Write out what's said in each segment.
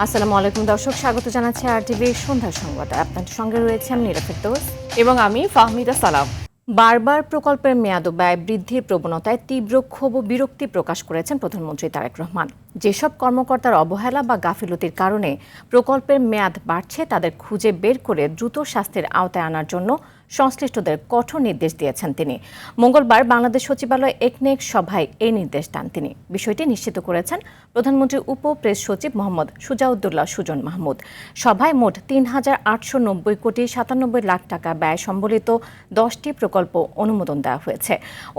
আসসালামু আলাইকুম দর্শক, স্বাগত জানাচ্ছি আরটিভির সন্ধ্যার সংবাদে। আপনাদের সঙ্গে রয়েছে আমি নীরা ফেরদৌস এবং আমি ফাহমিদা সালাম। বারবার প্রকল্পের মেয়াদ ও ব্যয় বৃদ্ধির প্রবণতায় তীব্র ক্ষোভ ও বিরক্তি প্রকাশ করেছেন প্রধানমন্ত্রী তারেক রহমান। যেসব কর্মকর্তার অবহেলা বা গাফিলতির কারণে প্রকল্পের মেয়াদ বাড়ছে তাদের খুঁজে বের করে দ্রুত শাস্তির আওতায় আনার জন্য সংশ্লিষ্টদের কঠোর নির্দেশ দিয়েছেন তিনি। মঙ্গলবার বাংলাদেশ সচিবালয় একনেক সভায় এই নির্দেশ দেন তিনি। বিষয়টি নিশ্চিত করেছেন প্রধানমন্ত্রীর উপ প্রেস সচিব মোহাম্মদ সুজাউদ্দৌলা সুজন মাহমুদ। সভায় মোট ৩,৮৯০ কোটি ৯৭ লাখ টাকা ব্যয় সম্বলিত 10টি প্রকল্প অনুমোদন দেওয়া হয়েছে।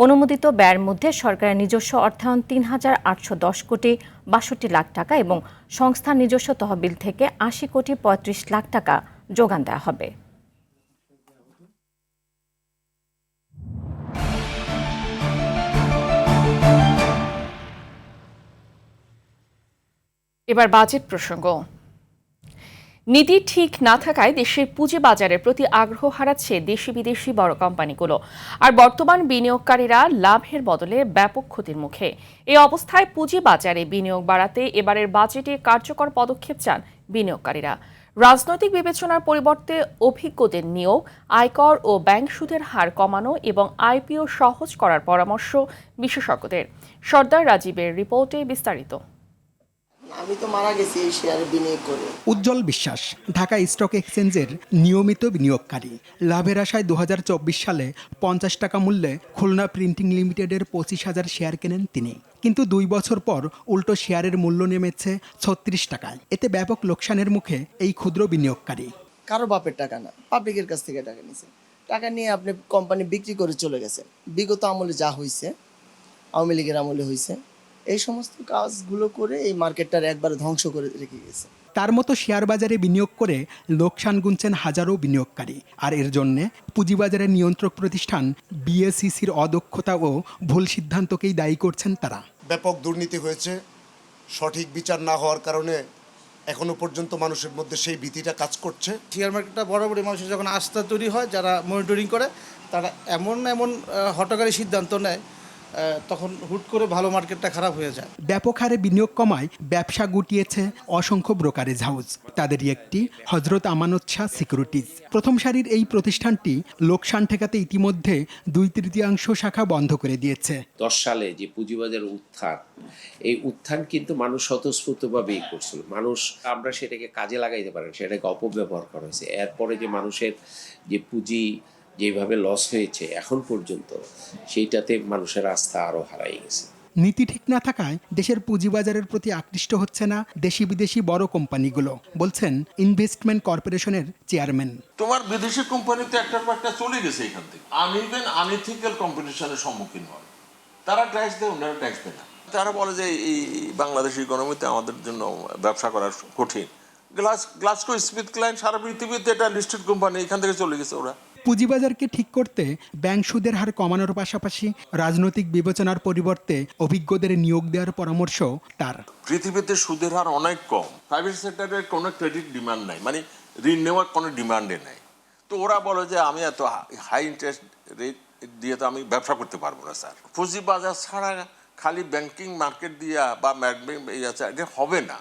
অনুমোদিত ব্যয়ের মধ্যে সরকারের নিজস্ব অর্থায়ন ৩,৮১০ কোটি ৬২ লাখ টাকা এবং সংস্থার নিজস্ব তহবিল থেকে ৮০ কোটি ৩৫ লাখ টাকা যোগান দেওয়া হবে। এবার বাজেট প্রসঙ্গ। নীতি ঠিক না থাকায় দেশের পুঁজিবাজারের প্রতি আগ্রহ হারাচ্ছে দেশি বিদেশি বড় কোম্পানিগুলো, আর বর্তমান বিনিয়োগকারীরা লাভের বদলে ব্যাপক ক্ষতির মুখে। এই অবস্থায় পুঁজিবাজারে বিনিয়োগ বাড়াতে এবারের বাজেটে কার্যকর পদক্ষেপ চান বিনিয়োগকারীরা। রাজনৈতিক বিবেচনার পরিবর্তে অভিজ্ঞদের নিয়োগ, আয়কর ও ব্যাংক সুদের হার কমানো এবং আইপিও সহজ করার পরামর্শ বিশেষজ্ঞদের। সর্দার রাজীবের রিপোর্টে বিস্তারিত। আমি তো মারা গেছি এই শেয়ারে বিনিয়োগ করে। উজ্জ্বল বিশ্বাস ঢাকা স্টক এক্সচেঞ্জের নিয়মিত বিনিয়োগকারী। লাভের আশায় 2024 সালে 50 টাকা মূল্যে খুলনা প্রিন্টিং লিমিটেডের 25,000 শেয়ার কেনেন তিনি। কিন্তু 2 বছর পর উল্টো শেয়ারের মূল্য নেমেছে 36 টাকায়। এতে ব্যাপক লোকসানের মুখে এই ক্ষুদ্র বিনিয়োগকারী। কারো বাপের টাকা না, পাবলিকের কাছ থেকে টাকা নিয়েছে। টাকা নিয়ে আপনি কোম্পানি বিক্রি করে চলে গেছেন। বিগত আমলে যা হয়েছে, আওয়ামী লীগের আমলে হয়েছে, এই সমস্ত কাজগুলো করে এই মার্কেটটার একবার ধ্বংস করে রেখে গেছে। তার মতো শেয়ার বাজারে বিনিয়োগ করে লোকসান গুনছেন হাজারো বিনিয়োগকারী। আর এর জন্যে পুঁজিবাজারের নিয়ন্ত্রক প্রতিষ্ঠান বিএসইসির অদক্ষতা ও ভুল সিদ্ধান্তকেই দায়ী করছেন তারা। ব্যাপক দুর্নীতি হয়েছে, সঠিক বিচার না হওয়ার কারণে এখনো পর্যন্ত মানুষের মধ্যে সেই ভীতিটা কাজ করছে। শেয়ার মার্কেটটা বরাবরই মানুষের যখন আস্থা তৈরি হয়, যারা মনিটরিং করে তারা এমন হঠকারী সিদ্ধান্ত নেয়, তখন হুট করে ভালো মার্কেটটা খারাপ হয়ে যায়। ব্যাপক হারে বিনিয়োগ কমায় ব্যবসা গুটিয়েছে অসংখ্য ব্রোকারেজ হাউস। তাদেরই একটি হজরত আমানত শাহ সিকিউরিটিজ। প্রথম সারির এই প্রতিষ্ঠানটি লোকসান ঠেকাতে ইতিমধ্যে 2/3 শাখা বন্ধ করে দিয়েছে। 10 সালে যে পুঁজিবাজার উত্থান, এই উত্থান কিন্তু মানুষ স্বতঃস্ফূর্তভাবেই করছিল। আমরা সেটাকে কাজে লাগাইতে পারেন, সেটাকে অপব্যবহার করা হয়েছে। এরপরে যে মানুষের যে পুঁজি যেভাবে লস হয়েছে এখন পর্যন্ত, সেইটাতে মানুষের আস্থা আরো হারাই গেছে। নীতি ঠিক না থাকায় দেশের পুঁজিবাজারের প্রতি আকৃষ্ট হচ্ছে না দেশি বিদেশি বড় কোম্পানিগুলো, বলছেন ইনভেস্টমেন্ট কর্পোরেশনের চেয়ারম্যান। তোমার বিদেশি কোম্পানি তো একটার পর একটা চলে গেছে এখান থেকে। আনইথিক্যাল কম্পিটিশনের সম্মুখীন হয়, তারা ট্যাক্স দেয়, ওনারা ট্যাক্স দেয় না। তারা বলে যে এই বাংলাদেশ ইকোনমিতে আমাদের জন্য ব্যবসা করা কঠিন। গ্লাসকো স্মিথ ক্লাইন সারা পৃথিবীতে এটা লিস্টেড কোম্পানি, এখান থেকে চলে গেছে ওরা। পুঁজিবাজারকে ঠিক করতে ব্যাংক সুদের হার কমানোর পাশাপাশি রাজনৈতিক বিবেচনার পরিবর্তে অভিজ্ঞদের নিয়োগ দেওয়ার পরামর্শ তার। পৃথিবীতে সুদের হার অনেক কম, প্রাইভেট সেক্টরের কোনো ক্রেডিট ডিমান্ড নাই, মানে ঋণ নেওয়ার কোনো ডিমান্ডে নাই। তো ওরা বলে যে আমি এত হাই ইন্টারেস্ট রেট দিয়ে তো আমি ব্যবসা করতে পারবো না স্যার। পুঁজিবাজার ছাড়া খালি ব্যাংকিং মার্কেট দিয়া বা এটা হবে না,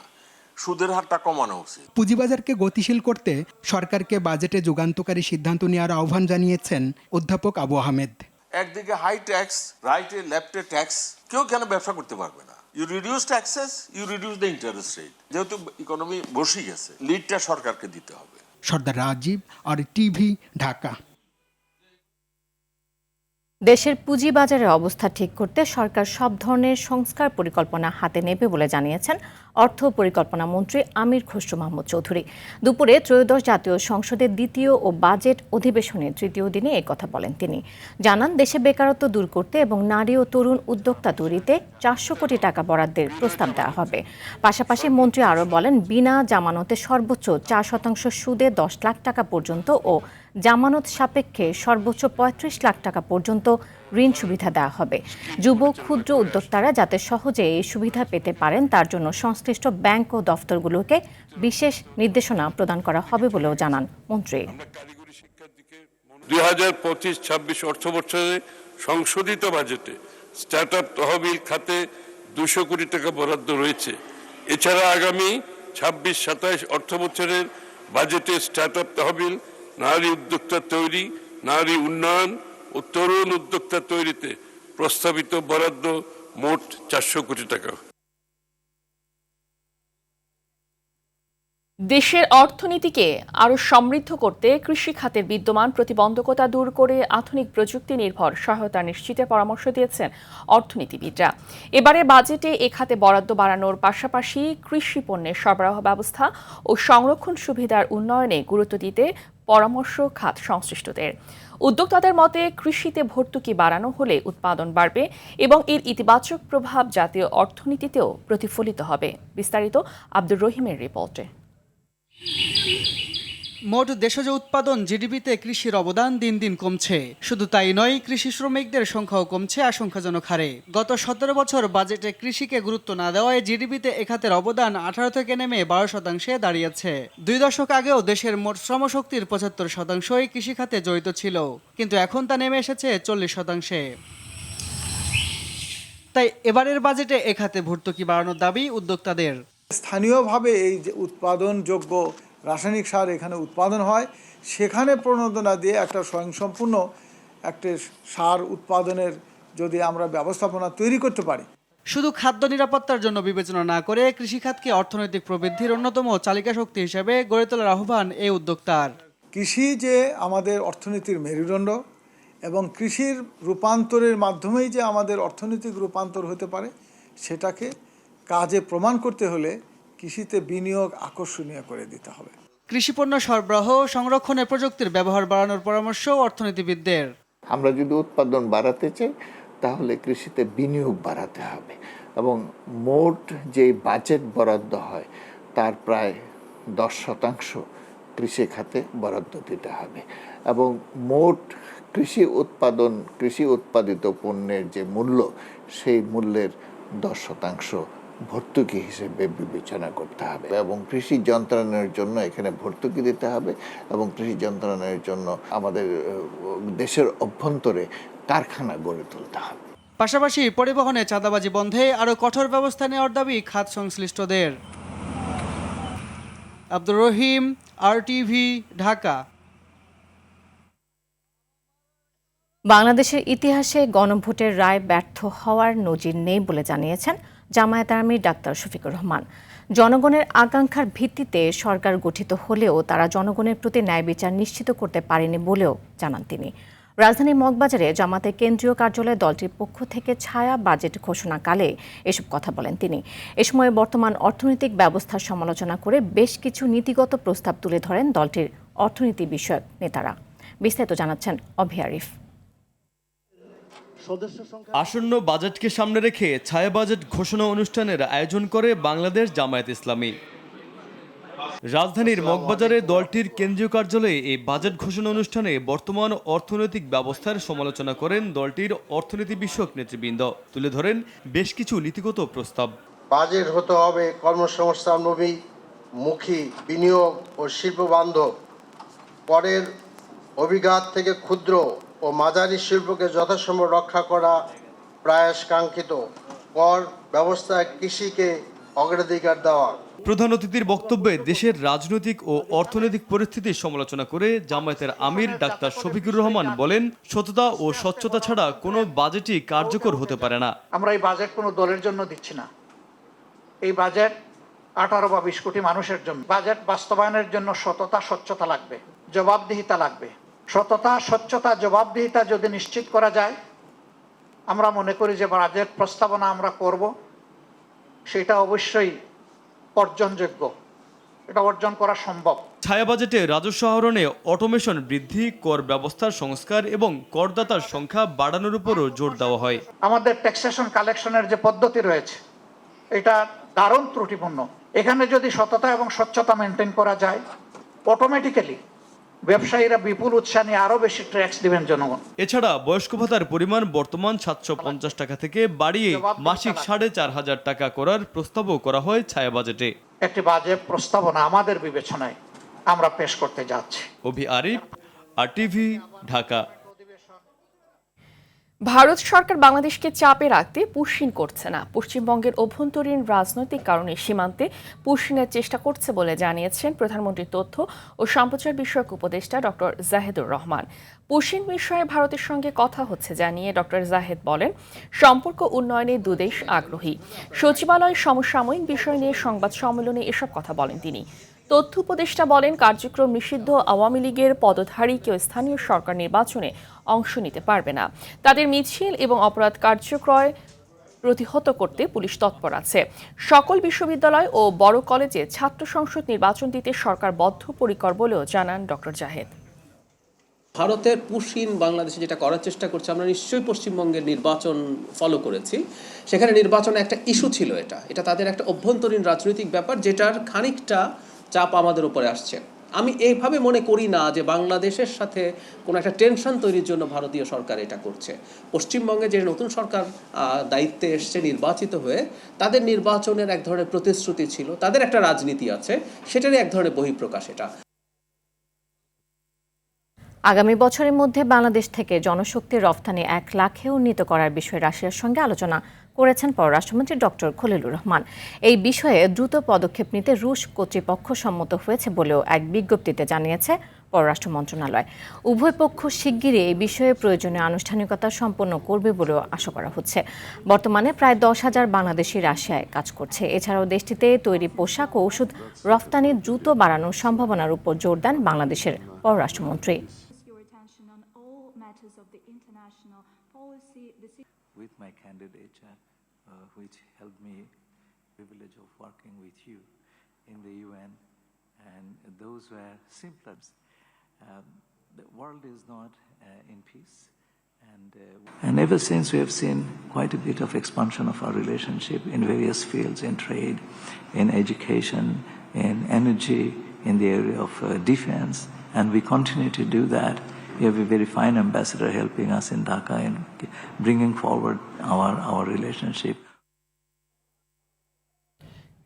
সুদের হারটা কমানো উচিত। পুঁজিবাজারকে গতিশীল করতে সরকারকে বাজেটে যুগান্তকারী সিদ্ধান্ত নেওয়ার আহ্বান জানিয়েছেন অধ্যাপক আবু আহমেদ। একদিকে হাই ট্যাক্স, রাইটে লেফটে ট্যাক্স, কেউ কেন ব্যবসা করতে পারবে না। You reduce taxes, you reduce the interest rate. যেহেতু ইকোনমি বসে গেছে, লিডটা সরকারকে দিতে হবে। সর্দার রাজীব আর টিভি, ঢাকা। দেশের পুঁজিবাজারের অবস্থা ঠিক করতে সরকার সব ধরনের সংস্কার পরিকল্পনা হাতে নেবে বলে জানিয়েছেন অর্থ পরিকল্পনা মন্ত্রী আমির খসরু মাহমুদ চৌধুরী। দুপুরে ত্রয়োদশ জাতীয় সংসদের দ্বিতীয় ও বাজেট অধিবেশনের তৃতীয় দিনে একথা বলেন তিনি। জানান, দেশে বেকারত্ব দূর করতে এবং নারী ও তরুণ উদ্যোক্তা তৈরিতে 400 কোটি টাকা বরাদ্দের প্রস্তাব দেওয়া হবে। পাশাপাশি মন্ত্রী আরও বলেন, বিনা জামানতে সর্বোচ্চ 4% সুদে 10 লাখ টাকা পর্যন্ত ও জামানত সাপেক্ষে সর্বোচ্চ 35 লাখ টাকা পর্যন্ত ঋণ সুবিধা দেওয়া হবে। যুব ক্ষুদ্র উদ্যোক্তারা যাতে সহজে এই সুবিধা পেতে পারেন তার জন্য সংশ্লিষ্ট ব্যাংক ও দফতরগুলোকে বিশেষ নির্দেশনা প্রদান করা হবে বলেও জানান মন্ত্রী। 2025-26 অর্থবছরে সংশোধিত বাজেটে স্টার্টআপ তহবিল খাতে 200 কোটি টাকা বরাদ্দ রয়েছে। এছাড়া আগামী ২৬-২৭ অর্থ বছরের বাজেটে স্টার্ট আপ তহবিল, নারী উদ্যোক্তা তৈরি, নারী উন্নয়ন ও তরুণ উদ্যোক্তা তৈরিতে প্রস্তাবিত বরাদ্দ মোট ৪০০ কোটি টাকা। দেশের অর্থনীতিকে আরও সমৃদ্ধ করতে কৃষি খাতের বিদ্যমান প্রতিবন্ধকতা দূর করে আধুনিক প্রযুক্তি নির্ভর সহায়তা নিশ্চিতের পরামর্শ দিয়েছেন অর্থনীতিবিদরা। এবারে বাজেটে এ খাতে বরাদ্দ বাড়ানোর পাশাপাশি কৃষি পণ্যের সরবরাহ ব্যবস্থা ও সংরক্ষণ সুবিধার উন্নয়নে গুরুত্ব দিতে পরামর্শ খাত সংশ্লিষ্টদের। উদ্যোক্তাদের মতে কৃষিতে ভর্তুকি বাড়ানো হলে উৎপাদন বাড়বে এবং এর ইতিবাচক প্রভাব জাতীয় অর্থনীতিতেও প্রতিফলিত হবে। বিস্তারিত আব্দুর রহিমের রিপোর্টে। মোট দেশজ উৎপাদন জিডিপিতে কৃষির অবদান দিন দিন কমছে। শুধু তাই নয়, কৃষি শ্রমিকদের সংখ্যাও কমছে আশঙ্কাজনক হারে। গত 17 বছর বাজেটে কৃষিকে গুরুত্ব না দেওয়ায় জিডিপিতে এ খাতের অবদান 18 থেকে নেমে 12% দাঁড়িয়েছে। 2 দশক আগেও দেশের মোট শ্রমশক্তির 75%ই কৃষিখাতে জড়িত ছিল, কিন্তু এখন তা নেমে এসেছে 40%। তাই এবারের বাজেটে এ খাতে ভর্তুকি বাড়ানোর দাবি উদ্যোক্তাদের। স্থানীয়ভাবে এই যে উৎপাদনযোগ্য রাসায়নিক সার এখানে উৎপাদন হয়, সেখানে প্রণোদনা দিয়ে একটা স্বয়ংসম্পূর্ণ একটা সার উৎপাদনের যদি আমরা ব্যবস্থাপনা তৈরি করতে পারি। শুধু খাদ্য নিরাপত্তার জন্য বিবেচনা না করে কৃষিখাতকে অর্থনৈতিক প্রবৃদ্ধির অন্যতম চালিকা শক্তি হিসেবে গড়ে তোলার আহ্বান এই উদ্যোক্তার। কৃষি যে আমাদের অর্থনীতির মেরুদণ্ড এবং কৃষির রূপান্তরের মাধ্যমেই যে আমাদের অর্থনৈতিক রূপান্তর হতে পারে, সেটাকে কাজে প্রমাণ করতে হলে কৃষিতে বিনিয়োগ আকর্ষণীয় করে দিতে হবে। কৃষিপণ্য সরবরাহ সংরক্ষণের প্রযুক্তির ব্যবহার বাড়ানোর পরামর্শ অর্থনীতিবিদদের। আমরা যদি উৎপাদন বাড়াতে চাই তাহলে কৃষিতে বিনিয়োগ বাড়াতে হবে এবং মোট যে বাজেট বরাদ্দ হয় তার প্রায় 10% কৃষি খাতে বরাদ্দ দিতে হবে এবং মোট কৃষি উৎপাদিত পণ্যের যে মূল্য, সেই মূল্যের 10% ভর্তুকি হিসেবে বিবেচনা করতে হবে এবং কৃষি যন্ত্রাংশের জন্য এখানে ভর্তুকি দিতে হবে এবং কৃষি যন্ত্রাংশের জন্য আমাদের দেশের অভ্যন্তরে কারখানা গড়ে তুলতে হবে। পাশাপাশি পরিবহনে চাঁদাবাজি বন্ধে আরও কঠোর ব্যবস্থা নেওয়ার দাবি খাত সংশ্লিষ্টদের। আব্দুর রহিম, RTV, ঢাকা। বাংলাদেশের ইতিহাসে গণভোটের রায় ব্যর্থ হওয়ার নজির নেই বলে জানিয়েছেন জামায়াত আমির ডাক্তার শফিকুর রহমান। জনগণের আকাঙ্ক্ষার ভিত্তিতে সরকার গঠিত হলেও তারা জনগণের প্রতি ন্যায় বিচার নিশ্চিত করতে পারেনি বলেও জানান তিনি। রাজধানীর মগবাজারে জামাতের কেন্দ্রীয় কার্যালয়ে দলটির পক্ষ থেকে ছায়া বাজেট ঘোষণাকালে এসব কথা বলেন তিনি। এ সময় বর্তমান অর্থনৈতিক ব্যবস্থার সমালোচনা করে বেশ কিছু নীতিগত প্রস্তাব তুলে ধরেন দলটির অর্থনীতি বিষয়ক নেতারা। বিস্তারিত জানাচ্ছেন অভি আরিফ। আসন্ন বাজেটকে সামনে রেখে ছায়া বাজেট ঘোষণা অনুষ্ঠানের আয়োজন করে বাংলাদেশ জামায়াত ইসলামী। রাজধানীর মগবাজারে দলটির কেন্দ্রীয় কার্যালয়ে এই বাজেট ঘোষণা অনুষ্ঠানে বর্তমান অর্থনৈতিক ব্যবস্থার সমালোচনা করেন দলটির অর্থনীতি বিষয়ক নেতৃবৃন্দ। তুলে ধরেন বেশ কিছু নীতিগত প্রস্তাব। বাজেট হতে হবে কর্মসংস্থানমুখী, বিনিয়োগ ও শিল্প বান্ধব, করের অভিঘাত থেকে ক্ষুদ্র ও মাঝারি শিল্পকে যথাসম্ভব রক্ষা করা প্রয়াস কাঙ্ক্ষিত, কর ব্যবস্থায় কৃষিকে অগ্রাধিকার দেওয়া। প্রধান অতিথির বক্তব্যে দেশের রাজনৈতিক ও অর্থনৈতিক পরিস্থিতির সমালোচনা করে জামায়াতের আমির ডাক্তার শফিকুর রহমান বলেন, সততা ও স্বচ্ছতা ছাড়া কোনো বাজেটই কার্যকর হতে পারে না। আমরা এই বাজেট কোনো দলের জন্য দিচ্ছি না, এই বাজেট 18 বা 20 কোটি মানুষের জন্য। বাজেট বাস্তবায়নের জন্য সততা, স্বচ্ছতা লাগবে, জবাবদিহিতা লাগবে। সততা, স্বচ্ছতা, জবাবদিহিতা যদি নিশ্চিত করা যায়, আমরা মনে করি যে বাজেট প্রস্তাবনা আমরা করব সেটা অবশ্যই অর্জনযোগ্য, এটা অর্জন করা সম্ভব। ছায়া বাজেটে রাজস্ব আহরণে অটোমেশন বৃদ্ধি, কর ব্যবস্থার সংস্কার এবং করদাতার সংখ্যা বাড়ানোর উপরও জোর দেওয়া হয়। আমাদের ট্যাক্সেশন কালেকশনের যে পদ্ধতি রয়েছে এটা দারুণ ত্রুটিপূর্ণ। এখানে যদি সততা এবং স্বচ্ছতা মেনটেন করা যায়, অটোমেটিক্যালি ব্যবসায়ীরা বিপুল উৎসাহ নিয়ে আরো বেশি ট্যাক্স দিবেন জনগণ। এছাড়া বয়স্ক ভাতার পরিমাণ বর্তমান 750 টাকা থেকে বাড়িয়ে মাসিক 4500 টাকা করার প্রস্তাবও করা হয় ছায়া বাজেটে। একটি বাজেট প্রস্তাবনা আমাদের বিবেচনায় আমরা পেশ করতে যাচ্ছি। অভি আরিফ, RTV, ঢাকা। ভারত সরকার বাংলাদেশকে চাপে রাখতে পুশিন করছে না। পশ্চিমবঙ্গের অভ্যন্তরীণ রাজনৈতিক কারণে সীমান্তে পুশিনের চেষ্টা করছে বলে জানিয়েছেন প্রধানমন্ত্রীর তথ্য ও সম্প্রচার বিষয়ক উপদেষ্টা ডক্টর জাহেদুর রহমান। পুশিন বিষয়ে ভারতের সঙ্গে কথা হচ্ছে জানিয়ে ডক্টর জাহেদ বলেন, সম্পর্ক উন্নয়নে দুদেশ আগ্রহী। সচিবালয় সমসাময়িক বিষয় নিয়ে সংবাদ সম্মেলনে এসব কথা বলেন তিনি। তথ্য উপদেষ্টা বলেন, কার্যক্রম নিষিদ্ধ আওয়ামী লীগের পদধারী কেউ স্থানীয় সরকার নির্বাচনে অংশ নিতে পারবে না। তাদের মিছিল এবং অপরাধ কার্যক্রয় প্রতিহত করতে পুলিশ তৎপর আছে। সকল বিশ্ববিদ্যালয় ও বড় কলেজে ছাত্র সংসদ নির্বাচন দিতে সরকার বদ্ধপরিকর বলেও জানান ডক্টর জাহেদ। ভারতের পুশিন বাংলাদেশে যেটা করার চেষ্টা করছে, আমরা নিশ্চয়ই পশ্চিমবঙ্গের নির্বাচন ফলো করেছি। সেখানে নির্বাচন একটা ইস্যু ছিল, এটা তাদের একটা অভ্যন্তরীণ রাজনৈতিক ব্যাপার, যেটার খানিকটা চাপ আমাদের উপরে আসছে। আমি এইভাবে মনে করি না যে বাংলাদেশের সাথে কোনো একটা টেনশন তৈরির জন্য ভারতীয় সরকার এটা করছে। পশ্চিমবঙ্গে যে নতুন সরকার দায়িত্বে এসছে নির্বাচিত হয়ে, তাদের নির্বাচনের এক ধরনের প্রতিশ্রুতি ছিল, তাদের একটা রাজনীতি আছে, সেটারই এক ধরনের বহিঃপ্রকাশ এটা। আগামী বছরের মধ্যে বাংলাদেশ থেকে জনশক্তি রফতানি 1 লাখে উন্নীত করার বিষয়ে রাশিয়ার সঙ্গে আলোচনা করেছেন পররাষ্ট্রমন্ত্রী ডক্টর খলিলুর রহমান। এই বিষয়ে দ্রুত পদক্ষেপ নিতে রুশ কর্তৃপক্ষ সম্মত হয়েছে বলেও এক বিজ্ঞপ্তিতে জানিয়েছে পররাষ্ট্র মন্ত্রণালয়। উভয় পক্ষ শিগগিরই এই বিষয়ে প্রয়োজনীয় আনুষ্ঠানিকতা সম্পন্ন করবে বলেও আশা করা হচ্ছে। বর্তমানে প্রায় 10,000 বাংলাদেশি রাশিয়ায় কাজ করছে। এছাড়াও দেশটিতে তৈরি পোশাক ও ওষুধ রফতানি দ্রুত বাড়ানোর সম্ভাবনার উপর জোর দেন বাংলাদেশের পররাষ্ট্রমন্ত্রী। With my candidature, which helped me privilege of working with you in the UN, and those were simpler. The world is not in peace, and ever since we have seen quite a bit of expansion of our relationship in various fields, in trade, in education, in energy, in the area of defense, and we continue to do that. We have a very fine ambassador helping us in Dhaka in bringing forward our relationship.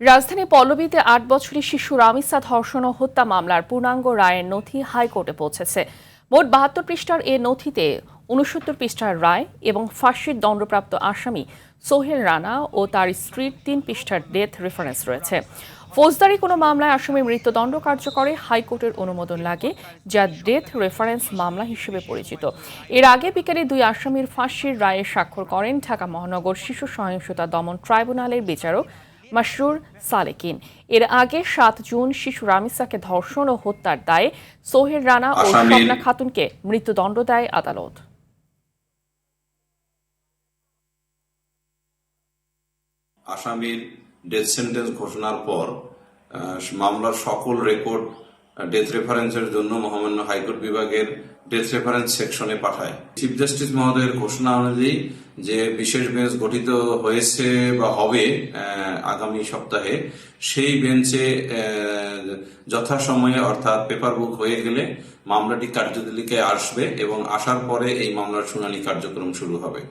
রাজধানী পল্লবীতে 8 বছরী শিশু রামিসা ধর্ষণ ও হত্যা মামলার পূর্ণাঙ্গ রায়ের নথি হাইকোর্টে পৌঁছেছে। মোট 72 পৃষ্ঠার এ নথিতে 69 পৃষ্ঠার রায় এবং ফাঁসির দণ্ডপ্রাপ্ত আসামি সোহেল রানা ও তার স্ত্রীর 3 পৃষ্ঠার ডেথ রেফারেন্স রয়েছে। ফৌজদারি কোনো মামলায় আসামির মৃত্যুদণ্ড কার্যকরে হাইকোর্টের অনুমোদন লাগে, যা ডেথ রেফারেন্স মামলা হিসেবে পরিচিত। এর আগে বিকেলে 2 আসামির ফাঁসির রায়ে স্বাক্ষর করেন ঢাকা মহানগর শিশু সহিংসতা দমন ট্রাইব্যুনালের বিচারক মাসরুর সালেকিন। এর আগে 7 জুন শিশু রামিসাকে ধর্ষণ ও হত্যার দায়ে সোহেল রানা ও স্বপ্না খাতুনকে মৃত্যুদণ্ড দেয় আদালত। আসামির ডেথ সেন্টেন্স ঘোষণার পর মামলার সকল রেকর্ড ডেথ রেফারেন্সের জন্য মহামান্য হাইকোর্ট বিভাগের ডেথ রেফারেন্স সেকশনে পাঠায়। চিফ জাস্টিস মহোদয়ের ঘোষণা অনুযায়ী যে বিশেষ বেঞ্চ গঠিত হয়েছে বা হবে আগামী সপ্তাহে, সেই বেঞ্চে যথাসময়ে অর্থাৎ পেপার বুক হয়ে গেলে মামলাটি কার্যতালিকায় আসবে এবং আসার পরে এই মামলার শুনানি কার্যক্রম শুরু হবে।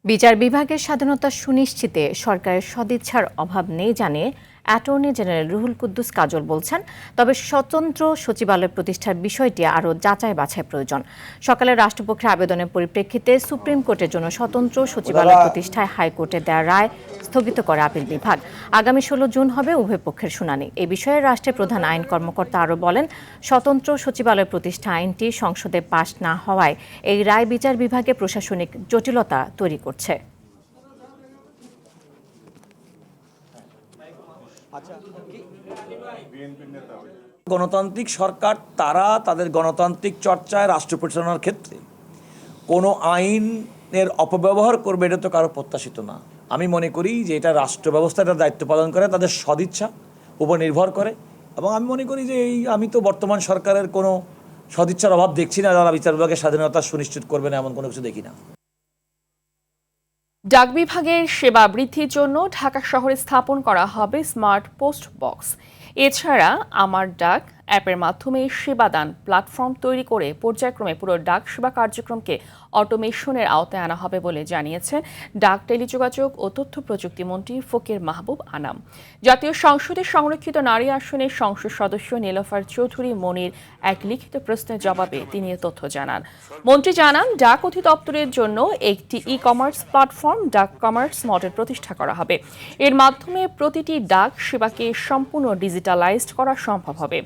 বিচার বিভাগের স্বাধীনতা সুনিশ্চিতে সরকারের সদিচ্ছার অভাব নেই জানিয়ে অ্যাটর্নি জেনারেল রুহুল কুদ্দুস কাজল বলছেন, তবে স্বতন্ত্র সচিবালয় প্রতিষ্ঠার বিষয়টি আরও যাচাই বাছাই প্রয়োজন। সকালে রাষ্ট্রপক্ষের আবেদনের পরিপ্রেক্ষিতে সুপ্রিম কোর্টের জন্য স্বতন্ত্র সচিবালয় প্রতিষ্ঠায় হাইকোর্টের দেওয়া রায় স্থগিত করে আপিল বিভাগ। আগামী 16 জুন হবে উভয় পক্ষের শুনানি। এ বিষয়ে রাষ্ট্রের প্রধান আইন কর্মকর্তা আরও বলেন, স্বতন্ত্র সচিবালয় প্রতিষ্ঠা আইনটি সংসদে পাশ না হওয়ায় এই রায় বিচার বিভাগে প্রশাসনিক জটিলতা তৈরি করছে। গণতান্ত্রিক সরকার তারা তাদের গণতান্ত্রিক চর্চায় রাষ্ট্র পরিচালনার ক্ষেত্রে কোনো আইনের অপব্যবহার করবে, এটা তো কারো প্রত্যাশিত না। আমি মনে করি যে এটা রাষ্ট্র ব্যবস্থাটার দায়িত্ব পালন করে তাদের সদিচ্ছা উপর নির্ভর করে, এবং আমি মনে করি যে আমি তো বর্তমান সরকারের কোনো সদিচ্ছার অভাব দেখছি না, যারা বিচার বিভাগের স্বাধীনতা সুনিশ্চিত করবে না এমন কোনো কিছু দেখি না। ডাক বিভাগের সেবা বৃদ্ধির জন্য ঢাকা শহরে স্থাপন করা হবে স্মার্ট পোস্ট বক্স। এছাড়া আমার ডাক অ্যাপের মাধ্যমে সেবাদান প্ল্যাটফর্ম তৈরি করে পর্যায়ক্রমে পুরো ডাক সেবা কার্যক্রমকে অটোমেশনের আওতায় আনা হবে বলে জানিয়েছেন ডাক, টেলিযোগাযোগ ও তথ্য প্রযুক্তি মন্ত্রী ফকির মাহবুব আনাম। জাতীয় সংসদের সংরক্ষিত নারী আসনের সংসদ সদস্য নীলোফার চৌধুরী মনির এক লিখিত প্রশ্নের জবাবে তিনি এ তথ্য জানান। মন্ত্রী জানান, ডাক অধিদপ্তরের জন্য একটি ই-কমার্স প্ল্যাটফর্ম ডাক কমার্স মডেল প্রতিষ্ঠা করা হবে। এর মাধ্যমে প্রতিটি ডাক সেবাকে সম্পূর্ণ ডিজিটালাইজড করা সম্ভব হবে।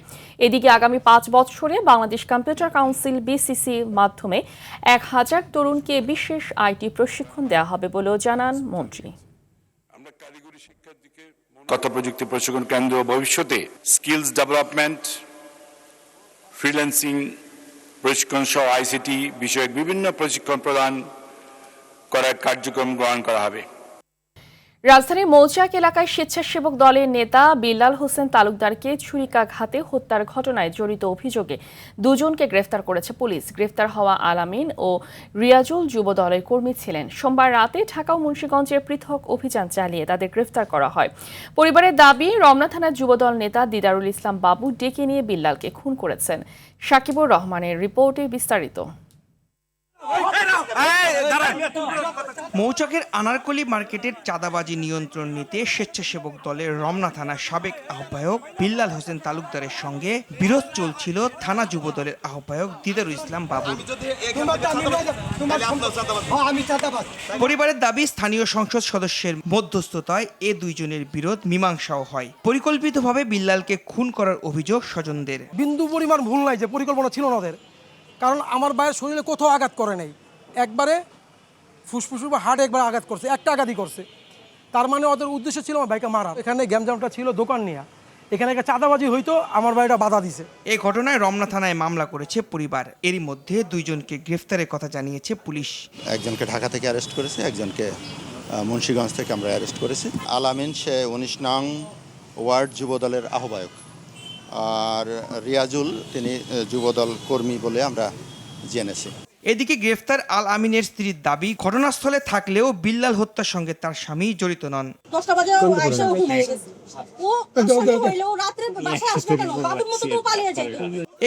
এদিকে আগামী 5 বছরে বাংলাদেশ কম্পিউটার কাউন্সিল BCC মাধ্যমে 1000 তরুণকে বিশেষ আইটি প্রশিক্ষণ দেওয়া হবে বলেও জানান মন্ত্রী। তথ্য প্রযুক্তি প্রশিক্ষণ কেন্দ্র ভবিষ্যতে স্কিলস ডেভেলপমেন্ট, ফ্রিল্যান্সিং প্রশিক্ষণ সহ ICT বিষয়ক বিভিন্ন প্রশিক্ষণ প্রদান করার কার্যক্রম গ্রহণ করা হবে। রাজধানীর মৌচাক এলাকায় স্বেচ্ছাসেবক দলের নেতা বিল্লাল হোসেন তালুকদারকে ছুরিকাঘাতে হত্যার ঘটনায় জড়িত অভিযোগে 2 জনকে গ্রেফতার করেছে পুলিশ। গ্রেফতার হওয়া আলামিন ও রিয়াজুল যুব দলের কর্মী ছিলেন। সোমবার রাতে ঢাকা ও মুন্সিগঞ্জে পৃথক অভিযান চালিয়ে তাদের গ্রেফতার করা হয়। পরিবারের দাবি, রমনা থানার যুবদল নেতা দিদারুল ইসলাম বাবু ডেকে নিয়ে বিল্লালকে খুন করেছেন। সাকিবুর রহমানের রিপোর্টে বিস্তারিত। মৌচাকের আনারকলি মার্কেটের চাঁদাবাজি নিয়ন্ত্রণ নিতে স্বেচ্ছাসেবক দলের রমনা থানার সাবেক আহ্বায়ক বিল্লাল হোসেন তালুকদারের সঙ্গে বিরোধ চলছিল থানা যুব দলের আহ্বায়ক দিদারুল ইসলাম বাবুর। পরিবারের দাবি, স্থানীয় সংসদ সদস্যের মধ্যস্থতায় এ 2 জনের বিরোধ মীমাংসাও হয়। পরিকল্পিতভাবে বিল্লালকে খুন করার অভিযোগ স্বজনদের। বিন্দু পরিমাণ ভুল নাই যে পরিকল্পনা ছিল না ওদের, কারণ আমার ভাইয়ের শরীরে কোথাও আঘাত করে নাই, একবারে ফুসফুস বা হার্টে একবার আঘাত করছে, একটা আঘাতই করছে। তার মানে ওদের উদ্দেশ্য ছিল আমার ভাইকে মারা। এখানে গ্যামজামটা ছিল দোকান নিয়ে, এখানে একটা চাঁদাবাজি হইতো, আমার ভাইটা বাধা দিছে। এই ঘটনায় রমনা থানায় মামলা করেছে পরিবার। এরই মধ্যে 2 জনকে গ্রেফতারের কথা জানিয়েছে পুলিশ। একজনকে ঢাকা থেকে অ্যারেস্ট করেছে, একজনকে মুন্সিগঞ্জ থেকে আমরা অ্যারেস্ট করেছি। আলামিন, সে 19 নং ওয়ার্ড যুবদলের আহ্বায়ক, আর রিয়াজুল তিনি যুবদল কর্মী বলে আমরা জেনেছি। এদিকে গ্রেফতার আল আমিনের স্ত্রীর দাবি, ঘটনাস্থলে থাকলেও বিল্লাল হত্যার সঙ্গে তার স্বামী জড়িত নন।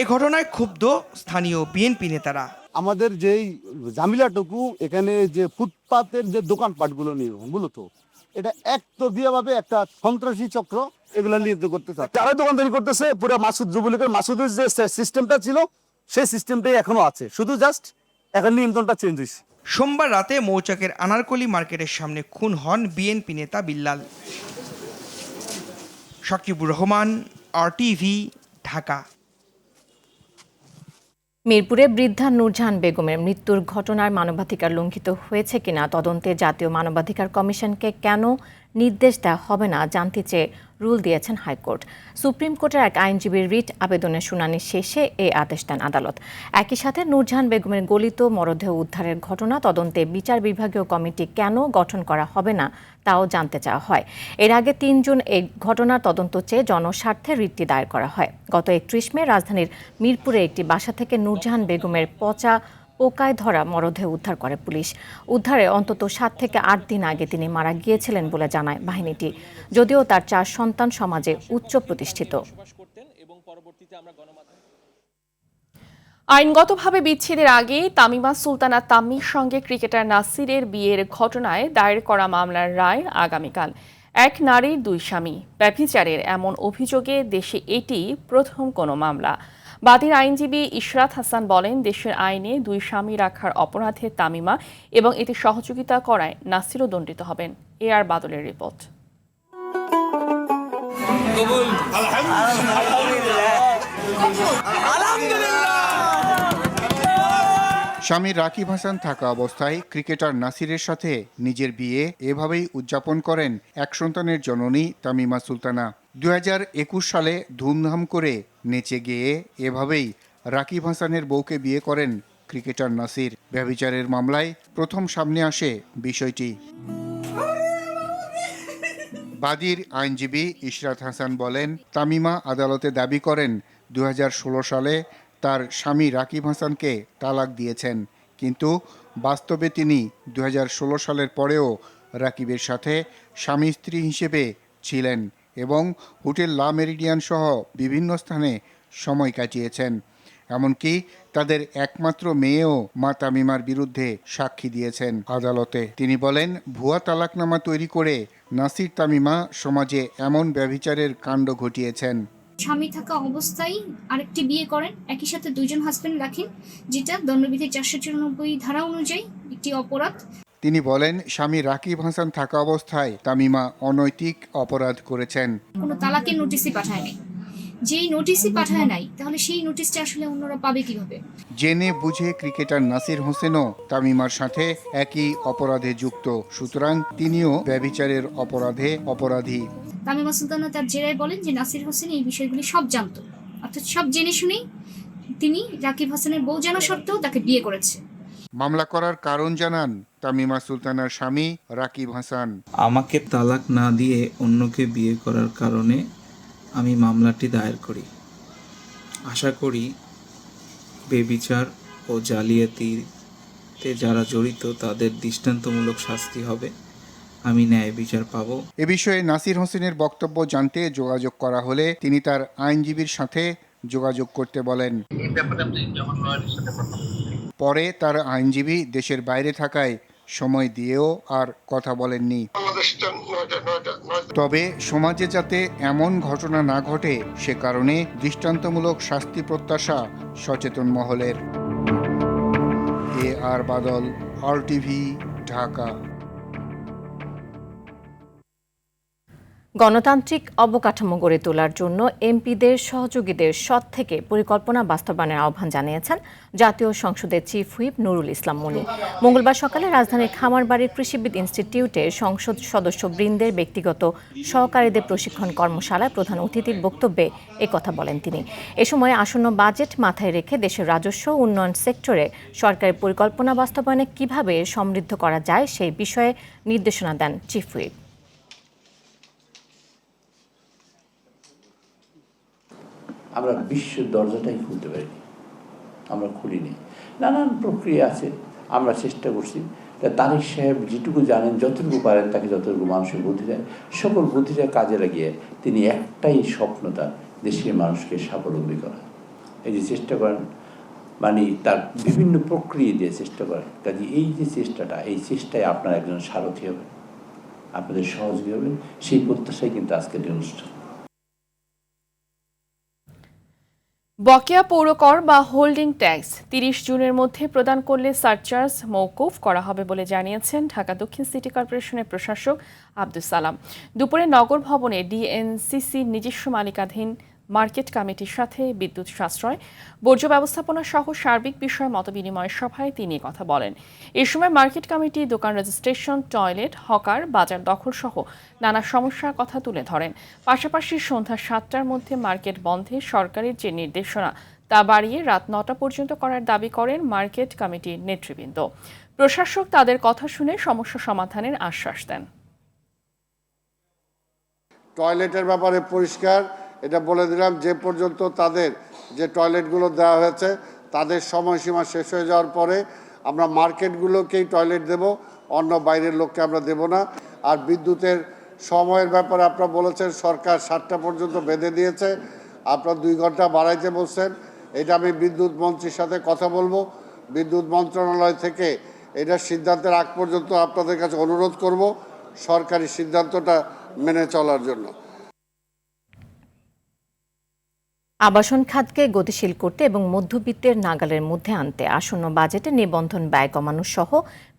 এ ঘটনায় ক্ষুব্ধ স্থানীয় বিএনপি নেতারা। আমাদের যেই জামিলাটুকু এখানে যে ফুটপাতের যে দোকানপাটগুলো নিয়ে মূলত এটা একতরফিয়াভাবে একটা সন্ত্রাসী চক্র এগুলো নিয়ন্ত্রণ করতে চায়। যারা দোকানদারি করতেছে পুরো মাসুদ যুবলীগের মাসুদের যে সিস্টেমটা ছিল সেই সিস্টেমটাই এখনো আছে, শুধু জাস্ট এখন নিয়ন্ত্রণটা চেঞ্জ হয়েছে। সোমবার রাতে মৌচাকের আনারকলি মার্কেটের সামনে খুন হন বিএনপি নেতা বিল্লাল। সাকিবুর রহমান, RTV, ঢাকা। মিরপুরে বৃদ্ধা নূরজাহান বেগমের মৃত্যুর ঘটনার মানবাধিকার লঙ্ঘিত হয়েছে কিনা তদন্তে জাতীয় মানবাধিকার কমিশনকে কেন নির্দেশ দেওয়া হবে না জানতে চেয়ে রুল দিয়েছেন হাইকোর্ট। সুপ্রিম কোর্টের এক আইনজীবীর রিট আবেদনের শুনানি শেষে এই আদেশ দেন আদালত। একই সাথে নূরজাহান বেগমের গলিত মরদেহ উদ্ধারের ঘটনা তদন্তে বিচার বিভাগীয় কমিটি কেন গঠন করা হবে না তাও জানতে চাওয়া হয়। এর আগে 3 জুন এই ঘটনার তদন্ত চেয়ে জনস্বার্থে রিটটি দায়ের করা হয়। গত 31 মে রাজধানীর মিরপুরে একটি বাসা থেকে নূরজাহান বেগমের পচা পোকায় ধরা মরদেহ উদ্ধার করে পুলিশ। উদ্ধারে অন্তত 7 থেকে 8 দিন আগে তিনি মারা গিয়েছিলেন বলে জানায় বাহিনীটি, যদিও তার 4 সন্তান সমাজে উচ্চ প্রতিষ্ঠিত। আইনগতভাবে বিচ্ছেদের আগে তামিমা সুলতানা তাম্মির সঙ্গে ক্রিকেটার নাসিরের বিয়ের ঘটনায় দায়ের করা মামলার রায় আগামীকাল। এক নারীর 2 স্বামী, ব্যভিচারের এমন অভিযোগে দেশে এটি প্রথম কোনো মামলা। বাদীর আইনজীবী ইশরাত হাসান বলেন, দেশের আইনে 2 স্বামী রাখার অপরাধে তামিমা এবং এতে সহযোগিতা করায় নাসিরও দণ্ডিত হবেন। AR বাদলের রিপোর্ট। স্বামী রাকিব হাসান থাকা অবস্থায় ক্রিকেটার নাসিরের সাথে নিজের বিয়ে এভাবেই উদযাপন করেন 1 সন্তানের জননী তামিমা সুলতানা। 2021 সালে ধুমধাম করে নেচে গেয়ে এভাবেই রাকিব হাসানের বউকে বিয়ে করেন ক্রিকেটার নাসির। ব্যভিচারের মামলায় প্রথম সামনে আসে বিষয়টি। বাদীর আইনজীবী ইশরাত হাসান বলেন, তামিমা আদালতে দাবি করেন 2016 সালে তার স্বামী রাকিব হাসানকে তালাক দিয়েছেন, কিন্তু বাস্তবে তিনি 2016 সালের পরেও রাকিবের সাথে স্বামী স্ত্রী হিসেবে ছিলেন এবং হোটেল লা মেরিডিয়ান সহ বিভিন্ন স্থানে সময় কাটিয়েছেন। এমনকি তাদের একমাত্র মেয়েও মা তামিমার বিরুদ্ধে সাক্ষী দিয়েছেন আদালতে। তিনি বলেন, ভুয়া তালাকনামা তৈরি করে নাসির তামিমা সমাজে এমন ব্যভিচারের কাণ্ড ঘটিয়েছেন। স্বামী থাকা অবস্থায় আরেকটি বিয়ে করেন, একই সাথে দুইজন হাজবেন্ড রাখেন, যেটা দণ্ডবিধির 494 ধারা অনুযায়ী একটি অপরাধ। তিনি বলেন, স্বামী রাকিব হাসান থাকা অবস্থায় তামিমা অনৈতিক অপরাধ করেছেন। কোনো তালাকের নোটিশই পাঠায় নাই, যেই নোটিশই পাঠায় নাই তাহলে সেই নোটিশটা আসলে অন্যরা পাবে কিভাবে? জেনে বুঝে ক্রিকেটার নাসির হোসেনও তামিমার সাথে একই অপরাধে যুক্ত, সুতরাং তিনিও ব্যভিচারের অপরাধে অপরাধী। তামিমা সুলতানা তার জেরায় বলেন যে নাসির হোসেন এই বিষয়গুলি সব জানতো, অর্থাৎ সব জেনে শুনেই তিনি রাকিব হাসানের বউ জানা সত্ত্বেও তাকে বিয়ে করেছে। মামলা করার কারণ জানান তামিমা সুলতানার স্বামী রাকিব হাসান। আমাকে তালাক না দিয়ে অন্যকে বিয়ে করার কারণে আমি মামলাটি দায়ের করি। আশা করি বেবিচার ও জালিয়াতিতে যারা জড়িত তাদের দৃষ্টান্তমূলক শাস্তি হবে, আমি ন্যায় বিচার পাবো। এ বিষয়ে নাসির হোসেনের বক্তব্য জানতে যোগাযোগ করা হলে তিনি তার আইনজীবীর সাথে যোগাযোগ করতে বলেন। পরে তার আইনজীবী দেশের বাইরে থাকায় সময় দিয়েও আর কথা বলেননি। তবে সমাজে যাতে এমন ঘটনা না ঘটে সে কারণে দৃষ্টান্তমূলক শাস্তি প্রত্যাশা সচেতন মহলের। আর বাদল, RTV, ঢাকা। গণতান্ত্রিক অবকাঠামো গড়ে তোলার জন্য এমপিদের সহযোগীদের সৎ থেকে পরিকল্পনা বাস্তবায়নের আহ্বান জানিয়েছেন জাতীয় সংসদের চিফ হুইপ নুরুল ইসলাম মনি। মঙ্গলবার সকালে রাজধানীর খামারবাড়ির কৃষিবিদ ইনস্টিটিউটে সংসদ সদস্য বৃন্দের ব্যক্তিগত সহকারীদের প্রশিক্ষণ কর্মশালায় প্রধান অতিথির বক্তব্যে একথা বলেন তিনি। এ সময় আসন্ন বাজেট মাথায় রেখে দেশের রাজস্ব উন্নয়ন সেক্টরে সরকারের পরিকল্পনা বাস্তবায়নে কিভাবে সমৃদ্ধ করা যায় সেই বিষয়ে নির্দেশনা দেন চিফ হুইপ। আমরা বিশ্বের দরজাটাই খুলতে পারিনি, আমরা খুলিনি। নানান প্রক্রিয়া আছে, আমরা চেষ্টা করছি। তারেক সাহেব যেটুকু জানেন, যতটুকু পারেন, তাকে যতটুকু মানুষের বুদ্ধি দেয়, সকল বুদ্ধিটা কাজে লাগিয়ে তিনি একটাই স্বপ্নতা, দেশের মানুষকে স্বাবলম্বী করা। এই যে চেষ্টা করেন, মানে তার বিভিন্ন প্রক্রিয়া দিয়ে চেষ্টা করেন। কাজে এই যে চেষ্টাটা, এই চেষ্টায় আপনার একজন সারথি হবেন, আপনাদের সহযোগী হবেন, সেই প্রত্যাশাই কিন্তু আজকের এই অনুষ্ঠান। বকেয়া পৌরকর বা হোল্ডিং ট্যাক্স 30 জুনের মধ্যে প্রদান করলে সারচার্জ মওকুফ করা হবে বলে জানিয়েছেন ঢাকা দক্ষিণ সিটি কর্পোরেশনের প্রশাসক আব্দুস সালাম। দুপুরে নগর ভবনে ডিএনসিসি নিজস্ব মালিকাধীন মার্কেট কমিটির সাথে বিদ্যুৎ সাশ্রয়, বর্জ্য ব্যবস্থাপনা সহ সার্বিক বিষয়ে মতবিনিময় সভায় তিনি কথা বলেন। এ সময় মার্কেট কমিটি দোকান রেজিস্ট্রেশন, টয়লেট, হকার, বাজার দখল সহ নানা সমস্যার কথা তুলে ধরেন। পাশাপাশি সন্ধ্যা 7টার মধ্যে মার্কেট বন্ধে সরকারের যে নির্দেশনা তা বাড়িয়ে রাত 9টা পর্যন্ত করার দাবি করেন মার্কেট কমিটির নেতৃবৃন্দ। প্রশাসক তাদের কথা শুনে সমস্যা সমাধানের আশ্বাস দেন। টয়লেটের ব্যাপারে পরিষ্কার এটা বলে দিলাম, যে পর্যন্ত তাদের যে টয়লেটগুলো দেওয়া হয়েছে তাদের সময়সীমা শেষ হয়ে যাওয়ার পরে আমরা মার্কেটগুলোকেই টয়লেট দেব, অন্য বাইরের লোককে আমরা দেব না। আর বিদ্যুতের সময়ের ব্যাপারে আপনারা বলেছেন সরকার 7টা পর্যন্ত বেঁধে দিয়েছে, আপনারা 2 ঘন্টা বাড়াইতে বলছেন। এটা আমি বিদ্যুৎ মন্ত্রীর সাথে কথা বলবো, বিদ্যুৎ মন্ত্রণালয় থেকে এটা সিদ্ধান্তের আগ পর্যন্ত আপনাদের কাছে অনুরোধ করব সরকারি সিদ্ধান্তটা মেনে চলার জন্য। আবাসন খাতকে গতিশীল করতে এবং মধ্যবিত্তের নাগালের মধ্যে আনতে আসন্ন বাজেটে নিবন্ধন ব্যয় কমানো সহ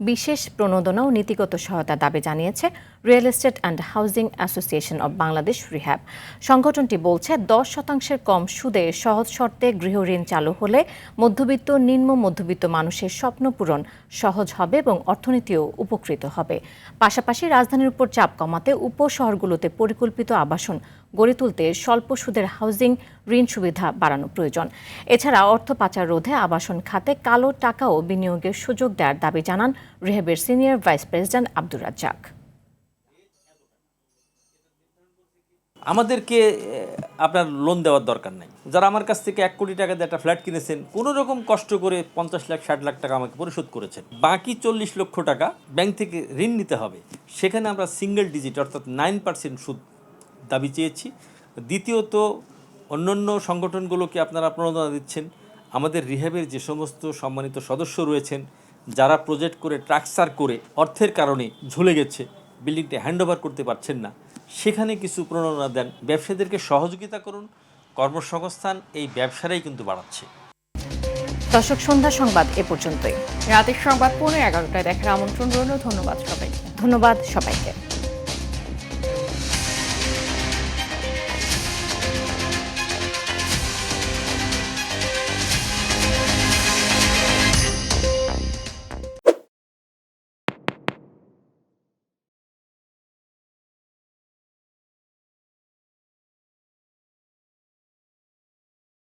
বিশেষ প্রণোদনা ও নীতিগত সহায়তা দাবি জানিয়েছে real estate and housing association of Bangladesh rehab. সংগঠনটি বলছে 10% কম সুদে সহজ শর্তে গৃহঋণ চালু হলে মধ্যবিত্ত, নিম্ন মধ্যবিত্ত মানুষের স্বপ্ন পূরণ সহজ হবে এবং অর্থনীতিও উপকৃত হবে। পাশাপাশি রাজধানীর উপর চাপ কমাতে উপশহরগুলোতে পরিকল্পিত আবাসন গড়ে তুলতে স্বল্প সুদের হাউজিং ঋণ সুবিধা বাড়ানো প্রয়োজন। এছাড়া অর্থ পাচার রোধে আবাসন খাতে কালো টাকাও বিনিয়োগের সুযোগ দেওয়ার দাবি জানান রিহ্যাবের senior vice president Abdur Razzak. আমাদেরকে আপনার লোন দেওয়ার দরকার নাই। যারা আমার কাছ থেকে 1 কোটি টাকা দিয়ে একটা ফ্ল্যাট কিনেছেন, কোনো রকম কষ্ট করে 50 লাখ 60 লাখ টাকা আমাকে পরিশোধ করেছেন, বাকি 40 লক্ষ টাকা ব্যাংক থেকে ঋণ নিতে হবে। সেখানে আমরা সিঙ্গেল ডিজিট অর্থাৎ 9% সুদ দাবি চেয়েছি। দ্বিতীয়ত অন্যান্য সংগঠনগুলোকে আপনারা প্রণোদনা দিচ্ছেন, আমাদের রিহ্যাবের যে সমস্ত সম্মানিত সদস্য রয়েছেন যারা প্রজেক্ট করে ট্রাকচার করে অর্থের কারণে ঝুলে গেছে, বিল্ডিংটা হ্যান্ডওভার করতে পারছেন না, সেখানে কিছু প্রণোদনা দেন, ব্যবসায়ীদেরকে সহযোগিতা করুন। কর্মসংস্থান এই ব্যবসারাই কিন্তু বাড়াচ্ছে। দর্শক, সন্ধ্যা সংবাদ এ পর্যন্তই। রাতের সংবাদ 11:15টায় দেখার আমন্ত্রণ রইল। ধন্যবাদ সবাইকে।